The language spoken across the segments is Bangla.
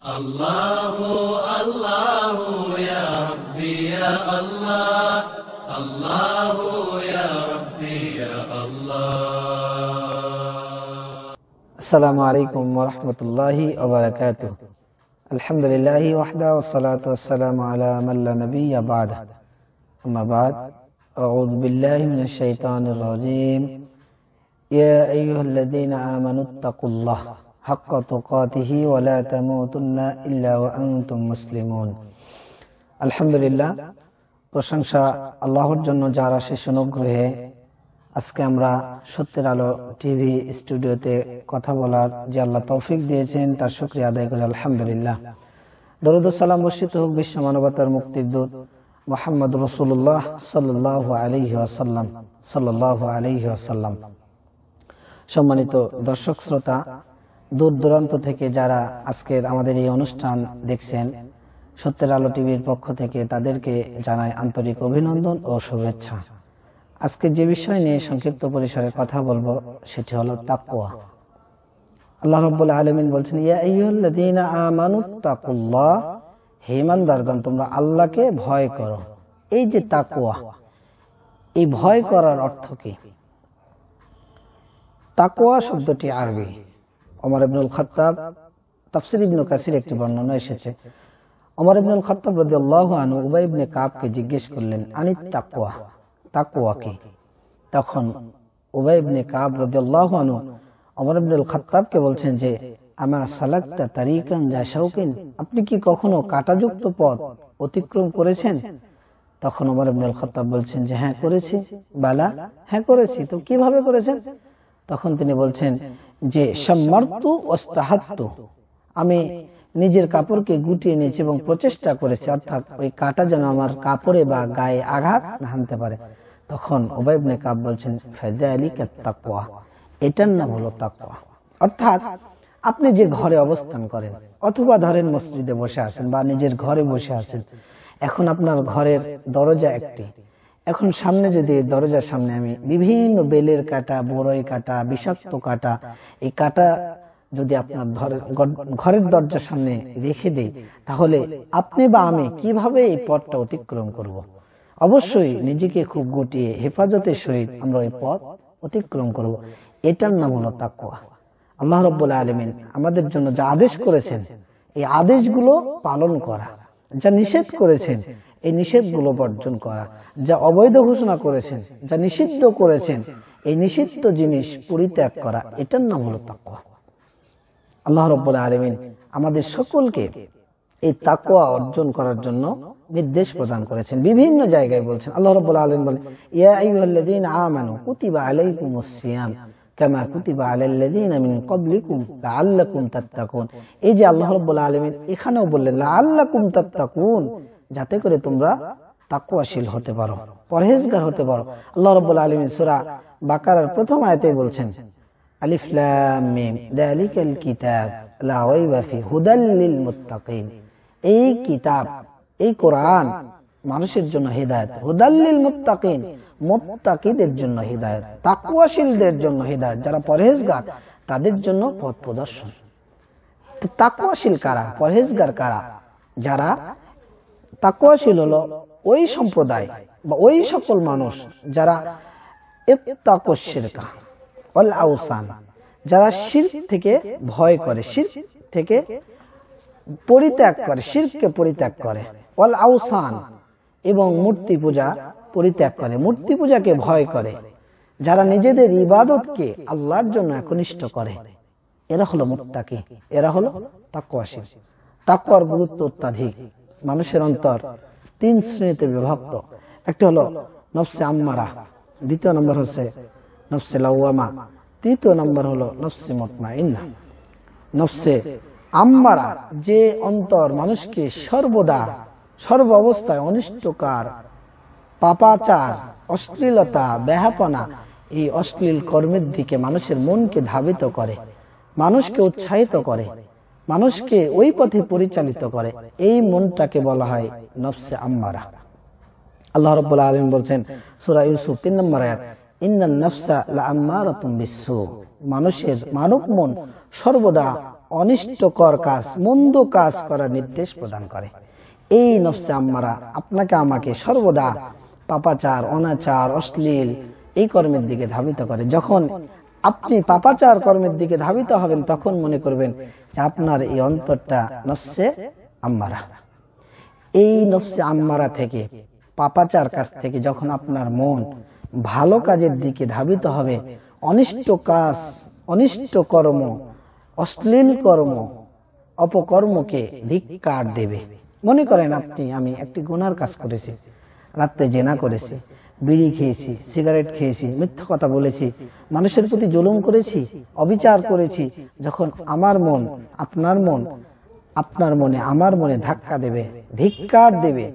Allahu Allahu ya Rabbi ya Allah, Allahu ya Rabbi ya Allah. Assalamu alaikum wa rahmatullahi wa barakatuh. Alhamdulillahi wahda wa salatu wassalamu ala man la nabiyya ba'da. Amma ba'd. A'udhu billahi minash shaitanir rajim. Ya ayyuhalladhina amanu ittaqullaha haqqa tuqatihi wa la tamutunna illa wa antum muslimun. আলহামদুলিল্লাহ, প্রশংসা আল্লাহর জন্য যার অশেষ অনুগ্রহে আজকে আমরা সত্যের আলো টিভি স্টুডিওতে কথা বলার যে আল্লাহ তৌফিক দিয়েছেন তার শুকরিয়া আদায় করি আলহামদুলিল্লাহ। দরুদ ও সালাম বর্ষিত হোক বিশ্ব মানবতার মুক্তির দূত মুহাম্মদ রাসূলুল্লাহ সাল্লাল্লাহু আলাইহি ওয়াসাল্লাম সাল্লাল্লাহু আলাইহি ওয়াসাল্লাম। সম্মানিত দর্শক শ্রোতা, দূর দূরান্ত থেকে যারা আজকের আমাদের এই অনুষ্ঠান দেখছেন, সত্যের আলো টিভির পক্ষ থেকে তাদেরকে জানাই আন্তরিক অভিনন্দন ও শুভেচ্ছা। আজকে যে বিষয় নিয়ে সংক্ষিপ্ত পরিসরে কথা বলবো সেটি হলো তাকওয়া। আল্লাহ রাব্বুল আলামিন বলছেন, ইয়া আইয়ুহাল্লাযীনা আমানুত্তাকুল্লাহ, হে ঈমানদারগণ তোমরা আল্লাহকে ভয় করো। এই যে তাকওয়া, এই ভয় করার অর্থ কি? তাকওয়া শব্দটি আরবি। ওমর ইবনুল খাত্তাব, তাফসীর ইবনে কাসির একটি বর্ণনা এসেছে, ওমর ইবনুল খাত্তাব রাদিয়াল্লাহু আনহু উবাই ইবনে কাবকে জিজ্ঞেস করলেন, আনিত তাকওয়া, তাকওয়া কি? তখন উবাই ইবনে কাব রাদিয়াল্লাহু আনহু ওমর ইবনুল খাত্তাবকে বলছেন যে, আমা সালাকতা তারিকান যা শাওকিন, আপনি কি কখনো কাঁটাযুক্ত পথ অতিক্রম করেছেন? তখন ওমর ইবনুল খাত্তাব বলছেন যে, হ্যাঁ করেছি। বালা, হ্যাঁ করেছি। তো কিভাবে করেছেন? তখন তিনি বলছেন যে, শাম্মারতু ওয়াস্তাহাত্তু, আমি নিজের কাপড়কে গুটিয়ে নিয়েছি এবং প্রচেষ্টা করেছি, অর্থাৎ ওই কাঁটা যেন আমার কাপড়ে বা গায়ে আঘাত না হানতে পারে। তখন উবাই ইবনে কাব বলছেন, ফাযালিকা তাকওয়া, এটার নাম হলো তাকওয়া। অর্থাৎ আপনি যে ঘরে অবস্থান করেন, অথবা ধরেন মসজিদে বসে আছেন বা নিজের ঘরে বসে আছেন, এখন আপনার ঘরের দরজা একটি, এখন সামনে যদি দরজার সামনে আমি বিভিন্ন বেলের কাঁটা, বড়ই কাঁটা, বিষাক্ত কাঁটা, এই কাঁটা যদি আপনার ঘরের দরজার সামনে রেখে দেই, তাহলে আপনি বা আমি কিভাবে এই পথটা অতিক্রম করব? অবশ্যই নিজেকে খুব গুটিয়ে হেফাজতের সহিত আমরা এই পথ অতিক্রম করব। এটার নাম হলো তাকওয়া। আল্লাহ রাব্বুল আলামিন আমাদের জন্য যা আদেশ করেছেন, এই আদেশগুলো পালন করা, যা নিষেধ করেছেন এই নিষেধগুলো বর্জন করা, যা অবৈধ ঘোষণা করেছেন, যা নিষিদ্ধ করেছেন এই নিষিদ্ধ জিনিস পরিত্যাগ করা, এটার নাম হলো তাকওয়া। আল্লাহ রাব্বুল আলামিন আমাদের সকলকে এই তাকওয়া অর্জন করার জন্য নির্দেশ প্রদান করেছেন, বিভিন্ন জায়গায় বলছেন। আল্লাহ রাব্বুল আলামিন বলেন, ইয়া আইয়ুহাল্লাযীনা আমানু কুতিবা আলাইকুমুস সিয়াম কামা কুতিবা আলাল্লাযীনা মিন ক্বাবলিকুম লাআল্লাকুম তাত্তাকুন। এই যে আল্লাহ রাব্বুল আলামিন এখানেও বললেন লাআল্লাকুম তাত্তাকুন, যাতে করে তোমরা তাকওয়াশীল হতে পারো, পরহেজগার হতে পারো। আল্লাহ রাব্বুল আলামিন সূরা বাকারার প্রথম আয়াতেই বলছেন, আলিফ লাম মিম যালিকাল কিতাব লা রাইবা ফি হুদাল লিল মুত্তাকিন। এই কিতাব, এই কোরআন মানুষের জন্য হিদায়াত, হুদাল লিল মুত্তাকিন, মুত্তাকিদের জন্য হিদায়াত, তাকওয়াশীলদের জন্য হিদায়াত, যারা পরহেজগার তাদের জন্য পথ প্রদর্শন। তাকওয়াশীল কারা? পরহেজগার কারা? যারা তাকওয়াশীল হলো ওই সম্প্রদায় বা ওই সকল মানুষ যারা ইত্তাকুশ শিরকা ওয়াল আওসান, যারা শিরক থেকে ভয় করে, শিরক থেকে পরিত্যাগ করে, শিরককে পরিত্যাগ করে, ওয়াল আওসান, এবং মূর্তি পূজা পরিত্যাগ করে, মূর্তি পূজাকে ভয় করে, যারা নিজেদের ইবাদতকে আল্লাহর জন্য একনিষ্ঠ করে, এরা হলো মুত্তাকি, এরা হলো তাকওয়াশীল। তাকওয়ার গুরুত্ব অত্যাধিক। মানুষের অন্তর তিন শ্রেণীতে বিভক্ত। একটা হলো নফসে আম্মারা, দ্বিতীয় নম্বর হচ্ছে নফসে লাওয়ামা, তৃতীয় নম্বর হলো নফসে মুতমাইন্না। নফসে আম্মারা, যে অন্তর মানুষকে সর্বদা সর্ব অবস্থায় অনিষ্টকার, পাপাচার, অশ্লীলতা, বেহাপনা, এই অশ্লীল কর্মের দিকে মানুষের মনকে ধাবিত করে, মানুষকে উৎসাহিত করে, মানুষকে ওই পথে পরিচালিত করে, এই মনটাকে বলা হয় নফসে আম্মারা। আল্লাহ রাব্বুল আলামিন বলছেন সূরা ইউসুফ 3 নম্বর আয়াত, ইন্নান নাফসা লাআম্মারাতুম বিসসু, মানুষের মানব মন সর্বদা অনিষ্টকর কাজ, মন্দ কাজ করার নির্দেশ প্রদান করে। এই নফসে আম্মারা আপনাকে আমাকে সর্বদা পাপাচার, অনাচার, অশ্লীল এই কর্মের দিকে ধাবিত করে। যখন আপনি পাপাচার কর্মের দিকে ধাবিত হবেন তখন মনে করবেন যে আপনার এই অন্তরটা নফসে আম্মারা। এই নফসে আম্মারা থেকে, পাপাচার কাজ থেকে যখন আপনার মন ভালো কাজের দিকে ধাবিত হবে, অনিষ্ট কাজ, অনিষ্ট কর্ম, অশ্লীল কর্ম, অপকর্মকে ধিক্কার দেবে। মনে করেন আমি একটি গুনার কাজ করেছি, রাত্রে জেনা করেছি, বিড়ি খেয়েছি, সিগারেট খেয়েছি, মিথ্যা কথা বলেছি, মানুষের প্রতি জুলুম করেছি, অবিচার করেছি। যখন আমার মন, আপনার মনে, আমার মনে ধাক্কা দেবে, ধিক্কার দেবে,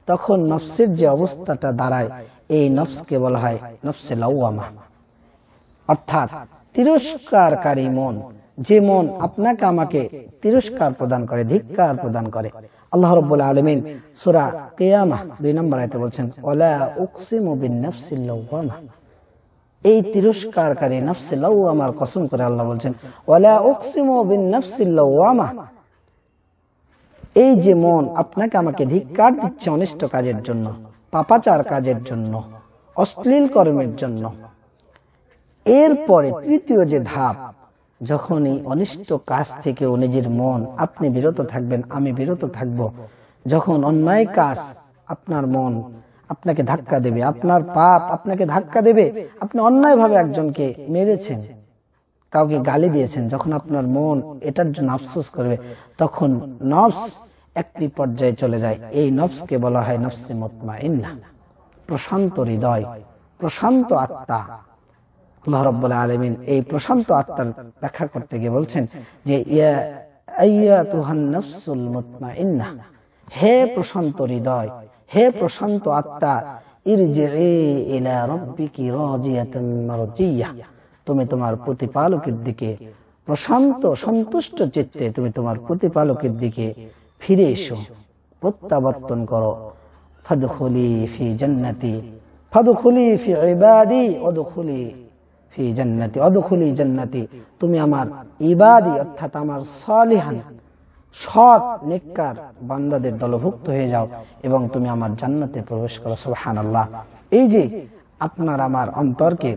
তখন নফসের যে অবস্থাটা দাঁড়ায়, এই নফসকে বলা হয় নফসে লাওয়ামা, অর্থাৎ তিরস্কারকারী মন। যে মন আপনাকে আমাকে তিরস্কার প্রদান করে, ধিক্কার প্রদান করে। আল্লাহ রাব্বুল আলামিন সূরা কিয়ামাহ 2 নম্বর আয়াতে বলছেন, ওয়ালা উকসিমু বিন নাফসিল লাওয়ামা। এই তিরস্কারকারী নফসে লাওয়ামার কসম করে আল্লাহ বলছেন, ওয়ালা উকসিমু বিন নাফসিল লাওয়ামা। এই যে মন আপনাকে আমাকে ধিক্কার দিচ্ছে অনিষ্ট কাজের জন্য, পাপাচার কাজের জন্য, অশ্লীল কর্মের জন্য, এরপরে তৃতীয় যে ধাপ, যখন এই অনিষ্ট কাজ থেকে নিজের মন, আপনি বিরত থাকবেন, আমি বিরত থাকব। যখন অন্যায় কাজ আপনার মন আপনাকে ধাক্কা দেবে, আপনার পাপ আপনাকে ধাক্কা দেবে, আপনি অন্যায়ভাবে একজনকে মেরেছেন, কাউকে গালি দিয়েছেন, যখন আপনার মন এটার জন্য আফসোস করবে, তখন নফস একটি পর্যায়ে চলে যায়। এই নফসকে বলা হয় নফসে মুতমাইন্না, প্রশান্ত হৃদয়, প্রশান্ত আত্মা। আল্লাহ রাব্বুল আলামিন এই প্রশান্ত আত্মার ব্যাখ্যা করতে গিয়ে বলছেন যে, ইয়া আইয়াতুহান নাফসুল মুতমাইন্না, হে প্রশান্ত হৃদয়, হে প্রশান্ত আত্মা, ইরজিই ইলা রাব্বিকি রাজিয়াতান মারজিয়া, তুমি তোমার প্রতিপালকের দিকে প্রশান্ত সন্তুষ্ট চিত্তে তুমি তোমার প্রতিপালকের দিকে ফিরে এসো, প্রত্যাবর্তন করো। ফাদখুলি ফি জান্নাতি, ফাদখুলি ফি ইবাদি ওয়াদখুলি ফি জান্নাতি, ওয়াদখুলি জান্নাতি, তুমি আমার ইবাদি অর্থাৎ আমার সালিহান সৎ নেককার বান্দাদের দলভুক্ত হয়ে যাও এবং তুমি আমার জান্নাতে প্রবেশ করো। সুবহানাল্লাহ। এই যে আপনার আমার অন্তরকে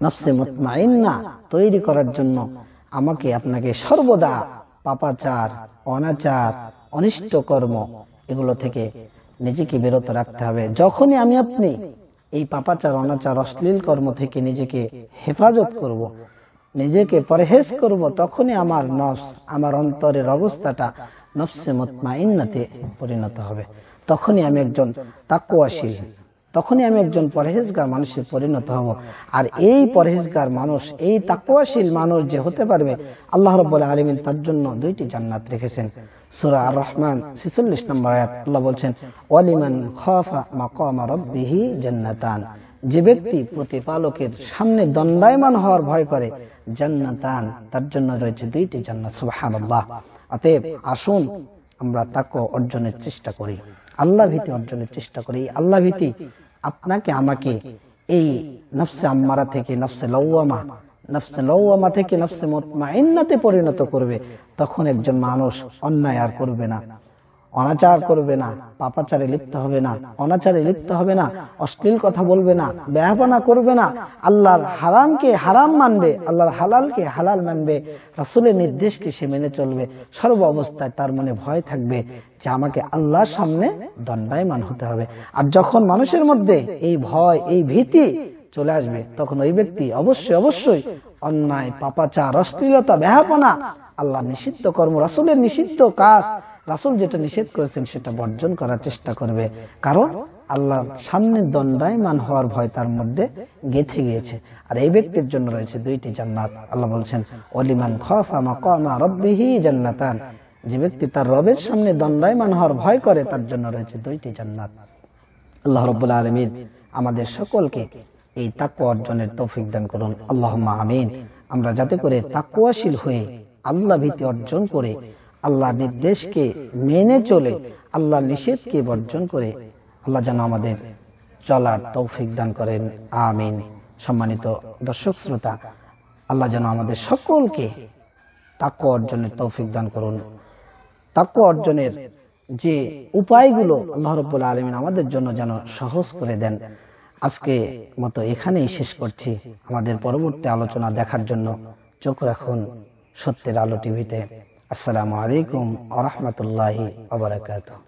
নফসে মুতমাইন্না তৈরি করার জন্য আমাকে আপনাকে সর্বদা পাপাচার, অনাচার, অনিষ্ট কর্ম এগুলো থেকে নিজেকে বিরত রাখতে হবে। যখনই আমি আপনি এই পাপাচার, অনাচার, অশ্লীল কর্ম থেকে নিজেকে হেফাজত করব, নিজেকে পরহেজ করব, তখনই আমার নফস, আমার অন্তরের অবস্থাটা নফসে মুতমাইন্নাতে পরিণত হবে। তখনই আমি একজন তাকওয়াশীল, তখনই আমি একজন পরহেজগার মানুষে পরিণত হব। আর এই পরহেজগার মানুষ, এই তাকওয়াশীল মানুষ যে হতে পারবে, আল্লাহ রাব্বুল আলামিন তার জন্য 2টি জান্নাত রেখেছেন। সূরা আর রহমান 46 নম্বর আয়াত আল্লাহ বলছেন, ওয়ালিমান খাফা মাকামা রাব্বিহি জান্নাতান, যে ব্যক্তি প্রতিপালকের সামনে দণ্ডায়মান হওয়ার ভয় করে, জান্নাতান, তার জন্য রয়েছে 2টি জান্নাত। সুবহানাল্লাহ। অতএব আসুন আমরা তাকওয়া অর্জনের চেষ্টা করি, আল্লাহ ভীতি অর্জনের চেষ্টা করি। এই আল্লাহ ভীতি আপনাকে আমাকে এই নফসে আম্মারা থেকে নফসে লাওয়ামা থেকে নফসে মুতমাইন্নাতে পরিণত করবে। তখন একজন মানুষ অন্যায় আর করবে না, অনাচার করবে না, পাপাচারে লিপ্ত হবে না, অনাচারে লিপ্ত হবে না, অশ্লীল কথা বলবে না, বেহাপনা করবে না, আল্লাহর হারামকে হারাম মানবে, আল্লাহর হালালকে হালাল মানবে, রাসূলের নির্দেশকে সে মেনে চলবে। সর্ব অবস্থায় তার মনে ভয় থাকবে যে আমাকে আল্লাহর সামনে দণ্ডায়মান হতে হবে। আর যখন মানুষের মধ্যে এই ভয়, এই ভীতি চলে আসবে, তখন ওই ব্যক্তি অবশ্যই অন্যায়, পাপাচার, অশ্লীলতা, বেহাপনা, আল্লাহ নিষিদ্ধ কর্ম, রাসূলের নিষিদ্ধ কাজ, রাসূল যেটা নিষেধ করেছেন সেটা বর্জন করার চেষ্টা করবে। কারণ আল্লাহর সামনে দণ্ডায়মান হওয়ার ভয় তার মধ্যে গেঁথে গিয়েছে। আর এই ব্যক্তির জন্য রয়েছে 2টি জান্নাত। আল্লাহ বলছেন, ওয়ালিমান খাফা মাকামা রাব্বিহি জান্নাতান, যে ব্যক্তি তার রবের সামনে দণ্ডায়মান হওয়ার ভয় করে তার জন্য রয়েছে 2টি জান্নাত। আল্লাহ রাব্বুল আলামিন আমাদের সকলকে এই তাকওয়া অর্জনের তৌফিক দান করুন। আল্লাহুম্মা আমিন। আমরা যাতে করে তাকওয়াশীল হয়ে আল্লাহ ভীতি অর্জন করে আল্লাহর নির্দেশকে মেনে চলে আল্লাহর নিষেধকে বর্জন করে আল্লাহ যেন আমাদের চলার তৌফিক দান করেন। আমিন। সম্মানিত দর্শক শ্রোতা, আল্লাহ যেন আমাদের সকলকে তাকওয়া অর্জনের তৌফিক দান করুন। তাকওয়া অর্জনের যে উপায়গুলো আল্লাহ রাব্বুল আলামিন আমাদের জন্য যেন সহজ করে দেন। আজকে মতো এখানেই শেষ করছি। আমাদের পরবর্তী আলোচনা দেখার জন্য চোখ রাখুন সত্যের আলো টিভিতে। আসসালামু আলাইকুম ওয়া রাহমাতুল্লাহি ওয়া বারাকাতুহু।